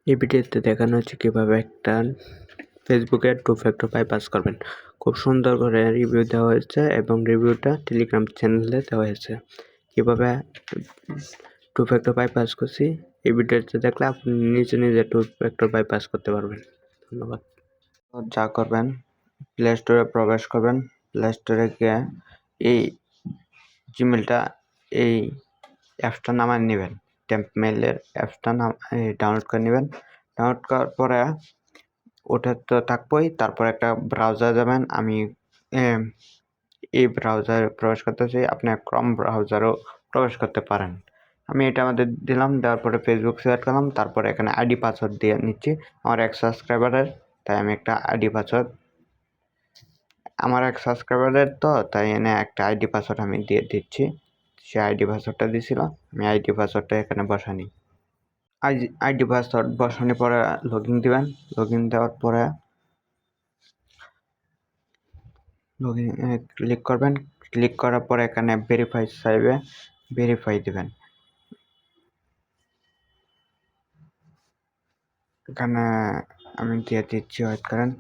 এই ভিডিওতে দেখানো হচ্ছে কিভাবে একটা ফেসবুকে টু ফ্যাক্টর বাইপাস করবেন। খুব সুন্দর করে রিভিউ দেওয়া হয়েছে এবং রিভিউটা টেলিগ্রাম চ্যানেলে দেওয়া হয়েছে। কিভাবে টু ফ্যাক্টর বাইপাস করছি এই ভিডিওতে দেখলে আপনি নিজে টু ফ্যাক্টর বাইপাস করতে পারবেন। ধন্যবাদ। যা করবেন, প্লে স্টোরে প্রবেশ করবেন। প্লে স্টোরে গিয়ে এই জিমেলটা এই অ্যাপসটা নামায় নেবেন। টেম্প মেইলের অ্যাপসটা ডাউনলোড করে নেবেন। ডাউনলোড করার পরে ওটা তো থাকবোই, তারপর একটা ব্রাউজার যাবেন। আমি এই ব্রাউজারে প্রবেশ করতেছি, আপনি ক্রোম ব্রাউজারও প্রবেশ করতে পারেন। আমি এটা আমাদের দিলাম, দেওয়ার পরে ফেসবুক সিলেক্ট করলাম, তারপরে এখানে আইডি পাসওয়ার্ড দিয়ে নিচ্ছি। আমার এক সাবস্ক্রাইবারের, তাই আমি একটা আইডি পাসওয়ার্ড তাই এনে একটা আইডি পাসওয়ার্ড আমি দিয়ে দিচ্ছি। সে আইডি পাসওয়ার্ডটা দিয়েছিল, আমি আইডি পাসওয়ার্ডটা এখানে বসানি। আইডি পাসওয়ার্ড বসানোর পরে লগইন দিবেন। লগইন দেওয়ার পরে লগইন ক্লিক করবেন। ক্লিক করার পরে এখানে ভেরিফাই চাইবে, ভেরিফাই দিবেন। এখানে আমি দিয়ে দিচ্ছি, ওয়েট করেন।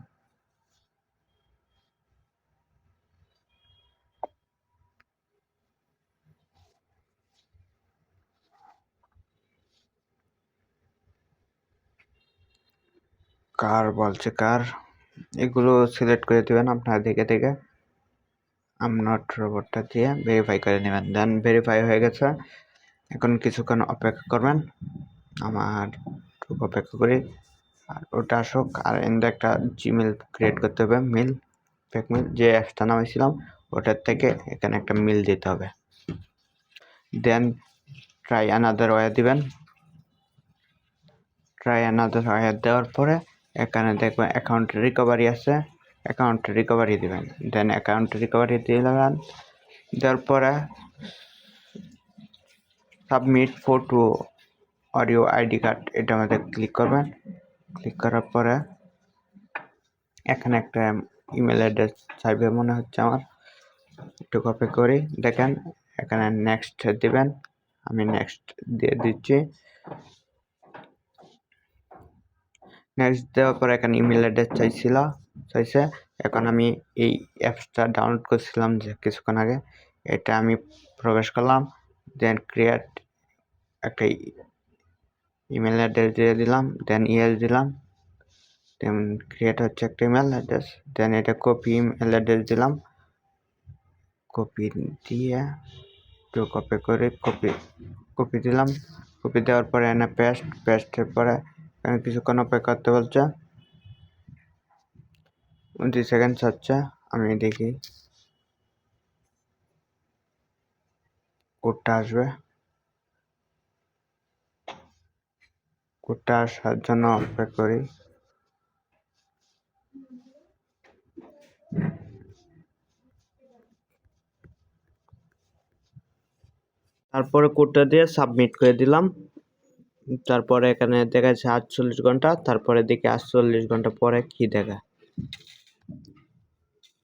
কার বলছে, কার এগুলো সিলেক্ট করে দিবেন আপনার দেখে আমনট রোবটটা দিয়ে ভেরিফাই করে নেবেন। দেন ভেরিফাই হয়ে গেছে। এখন কিছুক্ষণ অপেক্ষা করবেন। আমার অপেক্ষা করি আর ওটা আসুক। আর এন্ড একটা জিমেল ক্রিয়েট করতে হবে, ফেক মেল, যে অ্যাপসটা নামাইছিলাম ওটার থেকে এখানে একটা মেল দিতে হবে। দেন ট্রাই অ্যানাদার ওয়ে দিবেন। ট্রাই অ্যানাদার ওয়ে দেওয়ার পরে এখানে দেখবেন অ্যাকাউন্ট রিকভারি আছে, অ্যাকাউন্ট রিকভারি দিবেন। দেন অ্যাকাউন্ট রিকভারি দিলেন, দেওয়ার পরে submit photo audio ID card, এটা আমাদের ক্লিক করবেন। ক্লিক করার পরে এখানে একটা ইমেল অ্যাড্রেস চাইবে মনে হচ্ছে আমার, একটু কপি করি। দেখেন এখানে নেক্সট দিবেন, আমি নেক্সট দিয়ে দিচ্ছি। নেক্সট দেওয়ার পরে এখানে ইমেল অ্যাড্রেস চাইছে। এখন আমি এই অ্যাপসটা ডাউনলোড করছিলাম যে কিছুক্ষণ আগে, এটা আমি প্রবেশ করলাম। দেন ক্রিয়েট একটা ইমেল অ্যাড্রেস দিয়ে দিলাম, দেন ইয়েস দিলাম। দেন ক্রিয়েট হচ্ছে একটা ইমেল অ্যাড্রেস। দেন এটা কপি ইমেল অ্যাড্রেস দিলাম, কপি দিয়ে একটু কপি করে কপি দিলাম। কপি দেওয়ার পরে এনে পেস্টের পরে এখানে কিছুক্ষণ অপেক্ষা করতে বলছে। 29 সেকেন্ড হচ্ছে, আমি দেখি কোডটা আসবে। কোডটা আসার জন্য অপেক্ষা করি। তারপরে কোডটা দিয়ে সাবমিট করে দিলাম। তারপরে এখানে দেখা যাচ্ছে 48 ঘন্টা, তারপরে দেখি 48 ঘন্টা পরে কি দেখা।